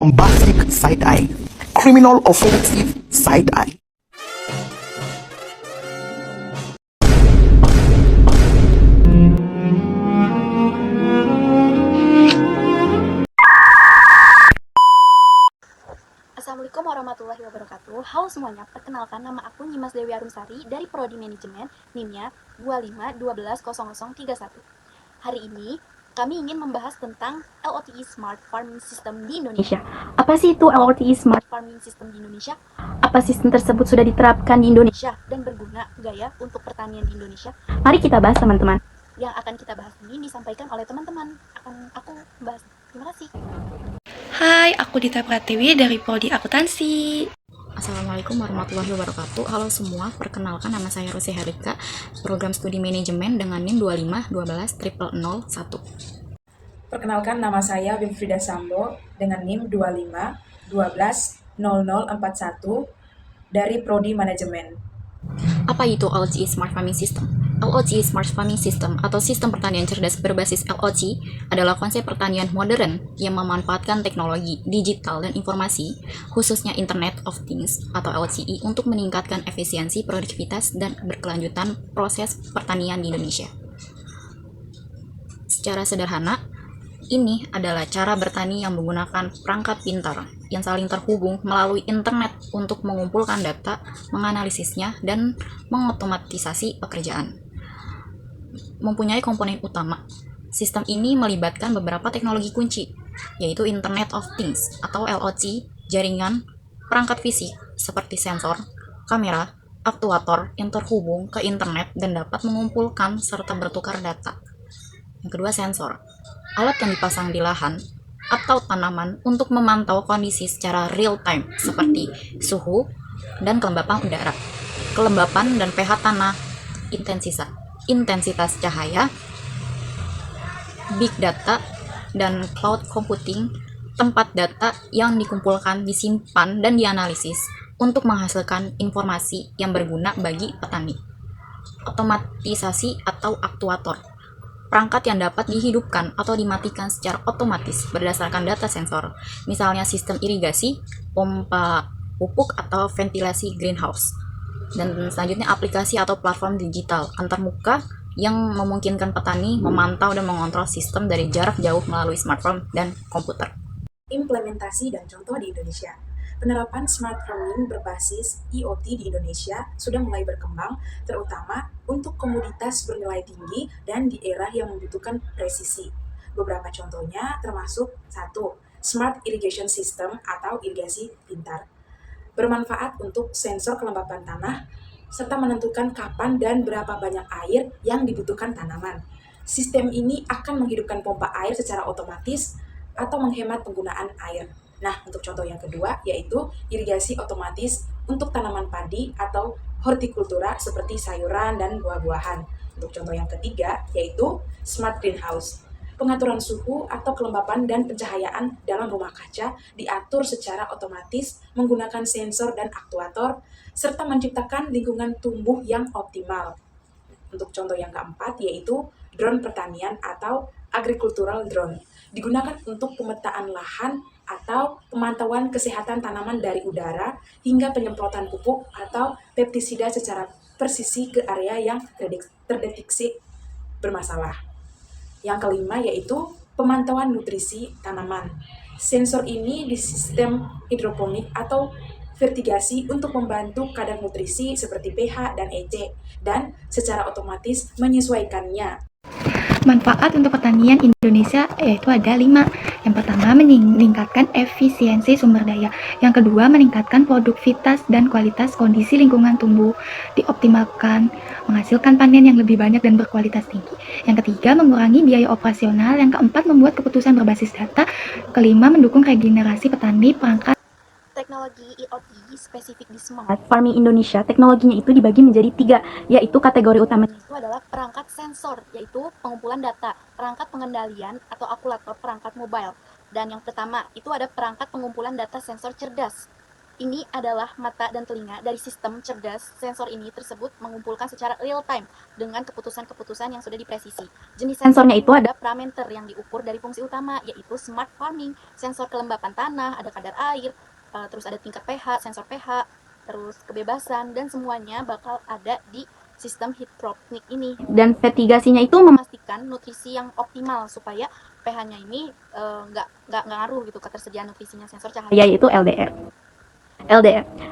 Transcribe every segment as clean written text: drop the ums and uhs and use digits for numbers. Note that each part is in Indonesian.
Bombastic side-eye, criminal offensive side-eye. Assalamualaikum warahmatullahi wabarakatuh. Halo semuanya, perkenalkan nama aku Nyimas Dewi Arumsari dari Prodi Manajemen, NIM-nya 25120031. Hari ini kami ingin membahas tentang LOTI Smart Farming System di Indonesia. Apa sih itu LOTI Smart Farming System di Indonesia? Apa sistem tersebut sudah diterapkan di Indonesia dan berguna gak ya untuk pertanian di Indonesia? Mari kita bahas teman-teman. Yang akan kita bahas ini disampaikan oleh teman-teman. Aku bahas. Terima kasih. Hai, aku Dita Pratiwi dari Prodi Akuntansi. Assalamualaikum warahmatullahi wabarakatuh. Halo semua, perkenalkan nama saya Rosi Harika, program studi manajemen dengan NIM 25120001. Perkenalkan nama saya Wilfrida Sambo dengan NIM 25120041 dari Prodi Manajemen. Apa itu LOTI Smart Farming System? LOTI Smart Farming System atau Sistem Pertanian Cerdas berbasis LOTI adalah konsep pertanian modern yang memanfaatkan teknologi, digital, dan informasi, khususnya Internet of Things atau LTE untuk meningkatkan efisiensi, produktivitas, dan berkelanjutan proses pertanian di Indonesia. Secara sederhana, ini adalah cara bertani yang menggunakan perangkat pintar yang saling terhubung melalui internet untuk mengumpulkan data, menganalisisnya, dan mengotomatisasi pekerjaan. Mempunyai komponen utama. Sistem ini melibatkan beberapa teknologi kunci, yaitu Internet of Things atau LOT, jaringan, perangkat fisik seperti sensor, kamera, aktuator yang terhubung ke internet dan dapat mengumpulkan serta bertukar data. Yang kedua, sensor. Alat yang dipasang di lahan atau tanaman untuk memantau kondisi secara real time seperti suhu dan kelembapan udara, kelembapan dan pH tanah, intensitas cahaya, big data, dan cloud computing, tempat data yang dikumpulkan, disimpan, dan dianalisis untuk menghasilkan informasi yang berguna bagi petani. Otomatisasi atau aktuator. Perangkat yang dapat dihidupkan atau dimatikan secara otomatis berdasarkan data sensor, misalnya sistem irigasi, pompa pupuk, atau ventilasi greenhouse. Dan selanjutnya aplikasi atau platform digital antarmuka yang memungkinkan petani memantau dan mengontrol sistem dari jarak jauh melalui smartphone dan komputer. Implementasi dan contoh di Indonesia. Penerapan smart farming berbasis IoT di Indonesia sudah mulai berkembang, terutama untuk komoditas bernilai tinggi dan di era yang membutuhkan presisi. Beberapa contohnya termasuk 1. Smart Irrigation System atau irigasi pintar. Bermanfaat untuk sensor kelembapan tanah, serta menentukan kapan dan berapa banyak air yang dibutuhkan tanaman. Sistem ini akan menghidupkan pompa air secara otomatis atau menghemat penggunaan air. Nah, untuk contoh yang kedua yaitu irigasi otomatis untuk tanaman padi atau hortikultura seperti sayuran dan buah-buahan. Untuk contoh yang ketiga yaitu smart greenhouse. Pengaturan suhu atau kelembapan dan pencahayaan dalam rumah kaca diatur secara otomatis menggunakan sensor dan aktuator serta menciptakan lingkungan tumbuh yang optimal. Untuk contoh yang keempat yaitu drone pertanian atau agricultural drone. Digunakan untuk pemetaan lahan atau pemantauan kesehatan tanaman dari udara hingga penyemprotan pupuk atau pestisida secara presisi ke area yang terdeteksi bermasalah. Yang kelima yaitu pemantauan nutrisi tanaman. Sensor ini di sistem hidroponik atau vertigasi untuk membantu kadar nutrisi seperti pH dan EC dan secara otomatis menyesuaikannya. Manfaat untuk pertanian Indonesia yaitu ada 5. Yang pertama, meningkatkan efisiensi sumber daya. Yang kedua, meningkatkan produktivitas dan kualitas kondisi lingkungan tumbuh, dioptimalkan, menghasilkan panen yang lebih banyak dan berkualitas tinggi. Yang ketiga, mengurangi biaya operasional. Yang keempat, membuat keputusan berbasis data. Kelima, mendukung regenerasi petani. Perangkat Teknologi IoT spesifik di Smart Farming Indonesia, teknologinya itu dibagi menjadi 3, yaitu kategori utamanya itu adalah perangkat sensor, yaitu pengumpulan data, perangkat pengendalian atau akumulator, perangkat mobile. Dan yang pertama itu ada perangkat pengumpulan data sensor cerdas. Ini adalah mata dan telinga dari sistem cerdas. Sensor ini tersebut mengumpulkan secara real time dengan keputusan-keputusan yang sudah dipresisi. Jenis sensornya itu ada parameter yang diukur dari fungsi utama, yaitu smart farming, sensor kelembapan tanah, ada kadar air, terus ada tingkat pH, sensor pH, terus kebebasan, dan semuanya bakal ada di sistem hidroponik ini. Dan mitigasinya itu memastikan nutrisi yang optimal supaya pH-nya ini nggak ngaruh gitu ketersediaan nutrisinya sensor cahaya, yaitu LDR.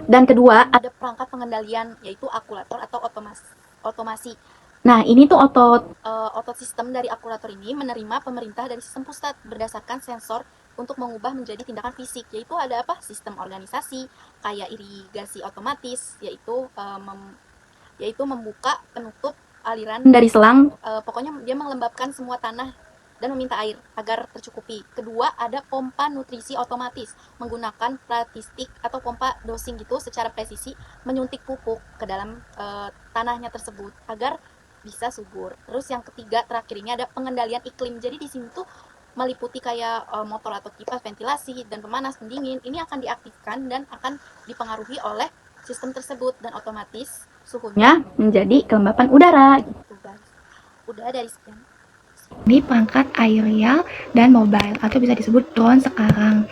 Dan kedua, ada perangkat pengendalian, yaitu akulator atau otomasi. Nah, ini tuh otot sistem dari akulator ini menerima pemerintah dari sistem pusat berdasarkan sensor untuk mengubah menjadi tindakan fisik, yaitu ada apa? Sistem organisasi, kayak irigasi otomatis, yaitu membuka penutup aliran dari selang, pokoknya dia melembabkan semua tanah dan meminta air agar tercukupi. Kedua, ada pompa nutrisi otomatis menggunakan statistik atau pompa dosing gitu secara presisi menyuntik pupuk ke dalam tanahnya tersebut agar bisa subur. Terus yang ketiga terakhir ini ada pengendalian iklim. Jadi di sini tuh meliputi kayak motor atau kipas ventilasi dan pemanas pendingin. Ini akan diaktifkan dan akan dipengaruhi oleh sistem tersebut dan otomatis suhunya menjadi kelembapan udara gitu guys. Udah dari sekian. Ini perangkat aerial dan mobile atau bisa disebut drone sekarang.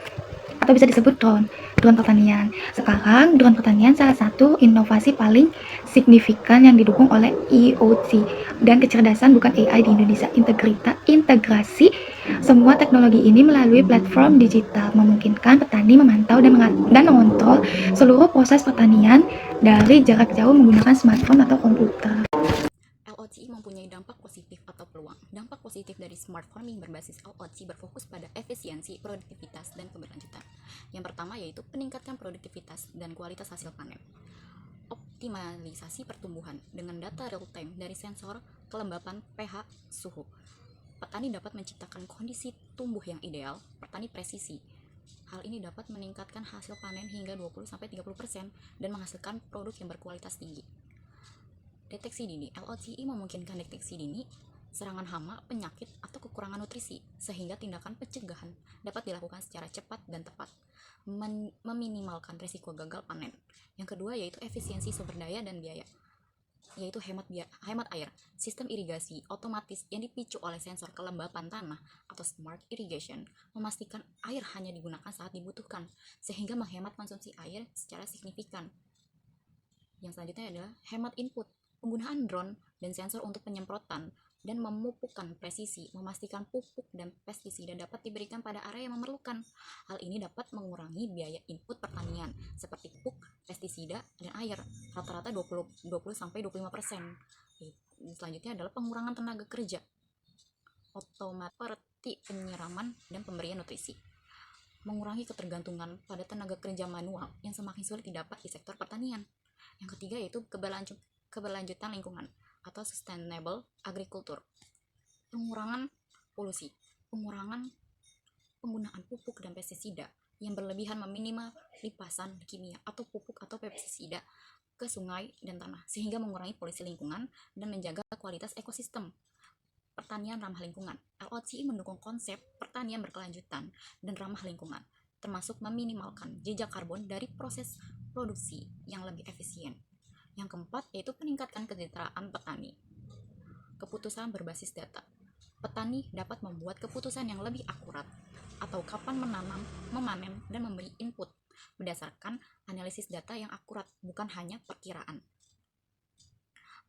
Drone pertanian. Sekarang drone pertanian salah satu inovasi paling signifikan yang didukung oleh IoT dan kecerdasan bukan AI di Indonesia. Integrasi semua teknologi ini melalui platform digital memungkinkan petani memantau dan mengontrol seluruh proses pertanian dari jarak jauh menggunakan smartphone atau komputer. LOCI mempunyai dampak positif atau peluang. Dampak positif dari smart farming berbasis LOCI berfokus pada efisiensi, produktivitas, dan keberlanjutan. Yang pertama yaitu peningkatkan produktivitas dan kualitas hasil panen. Optimalisasi pertumbuhan dengan data real time dari sensor kelembapan pH suhu. Petani dapat menciptakan kondisi tumbuh yang ideal, petani presisi. Hal ini dapat meningkatkan hasil panen hingga 20-30% dan menghasilkan produk yang berkualitas tinggi. Deteksi dini. LOCI memungkinkan deteksi dini serangan hama, penyakit, atau kekurangan nutrisi, sehingga tindakan pencegahan dapat dilakukan secara cepat dan tepat, meminimalkan risiko gagal panen. Yang kedua yaitu efisiensi sumber daya dan biaya, yaitu hemat air. Sistem irigasi otomatis yang dipicu oleh sensor kelembapan tanah atau smart irrigation memastikan air hanya digunakan saat dibutuhkan, sehingga menghemat konsumsi air secara signifikan. Yang selanjutnya adalah hemat input. Penggunaan drone dan sensor untuk penyemprotan dan memupukkan presisi memastikan pupuk dan pestisida dapat diberikan pada area yang memerlukan. Hal ini dapat mengurangi biaya input pertanian seperti pupuk, pestisida, dan air rata-rata 20-25%. Selanjutnya adalah pengurangan tenaga kerja otomatis seperti penyiraman dan pemberian nutrisi. Mengurangi ketergantungan pada tenaga kerja manual yang semakin sulit didapat di sektor pertanian. Yang ketiga yaitu keberlanjutan lingkungan atau sustainable agriculture. Pengurangan polusi, pengurangan penggunaan pupuk dan pestisida yang berlebihan, meminimal limpasan kimia atau pupuk atau pestisida ke sungai dan tanah, sehingga mengurangi polusi lingkungan dan menjaga kualitas ekosistem. Pertanian ramah lingkungan. LOCI mendukung konsep pertanian berkelanjutan dan ramah lingkungan, termasuk meminimalkan jejak karbon dari proses produksi yang lebih efisien. Yang keempat yaitu peningkatan kesejahteraan petani. Keputusan berbasis data. Petani dapat membuat keputusan yang lebih akurat atau kapan menanam, memanen, dan memberi input berdasarkan analisis data yang akurat, bukan hanya perkiraan.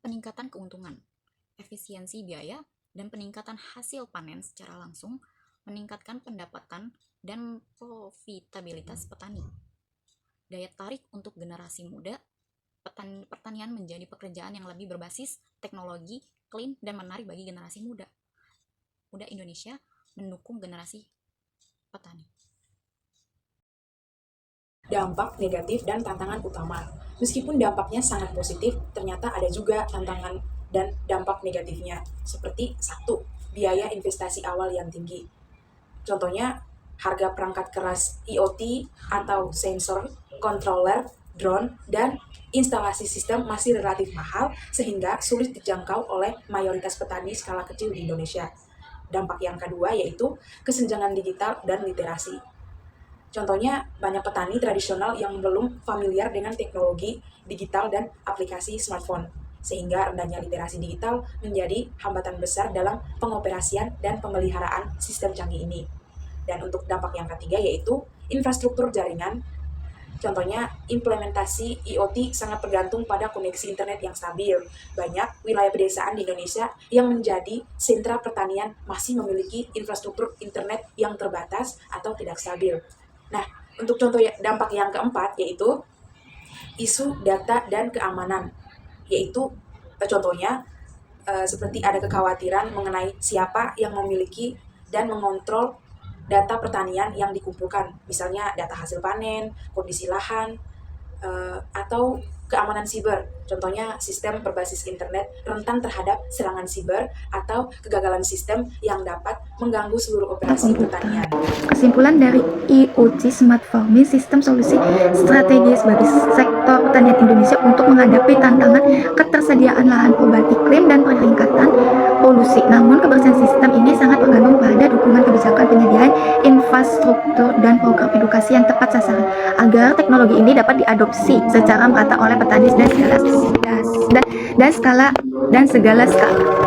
Peningkatan keuntungan, efisiensi biaya, dan peningkatan hasil panen secara langsung meningkatkan pendapatan dan profitabilitas petani. Daya tarik untuk generasi muda. Pertanian menjadi pekerjaan yang lebih berbasis teknologi, clean, dan menarik bagi generasi muda. Indonesia mendukung generasi petani. Dampak negatif dan tantangan utama. Meskipun dampaknya sangat positif, ternyata ada juga tantangan dan dampak negatifnya. Seperti 1. Biaya investasi awal yang tinggi. Contohnya, harga perangkat keras IoT atau sensor, controller, drone, dan instalasi sistem masih relatif mahal sehingga sulit dijangkau oleh mayoritas petani skala kecil di Indonesia. Dampak yang kedua yaitu kesenjangan digital dan literasi. Contohnya, banyak petani tradisional yang belum familiar dengan teknologi digital dan aplikasi smartphone, sehingga rendahnya literasi digital menjadi hambatan besar dalam pengoperasian dan pemeliharaan sistem canggih ini. Dan untuk dampak yang ketiga yaitu infrastruktur jaringan. Contohnya, implementasi IoT sangat tergantung pada koneksi internet yang stabil. Banyak wilayah pedesaan di Indonesia yang menjadi sentra pertanian masih memiliki infrastruktur internet yang terbatas atau tidak stabil. Nah, untuk contoh dampak yang keempat yaitu isu data dan keamanan, yaitu contohnya seperti ada kekhawatiran mengenai siapa yang memiliki dan mengontrol data pertanian yang dikumpulkan, misalnya data hasil panen, kondisi lahan, atau keamanan siber. Contohnya sistem berbasis internet rentan terhadap serangan siber atau kegagalan sistem yang dapat mengganggu seluruh operasi pertanian. Kesimpulan dari IoT Smart Farming sistem solusi strategis bagi sektor pertanian Indonesia untuk menghadapi tantangan ketersediaan lahan, perubahan iklim, dan peningkatan polusi. Namun kebersihan sistem ini sangat tergantung pada dukungan kebijakan penyediaan infrastruktur dan program edukasi yang tepat sasaran agar teknologi ini dapat diadopsi secara merata oleh petani dan segala skala.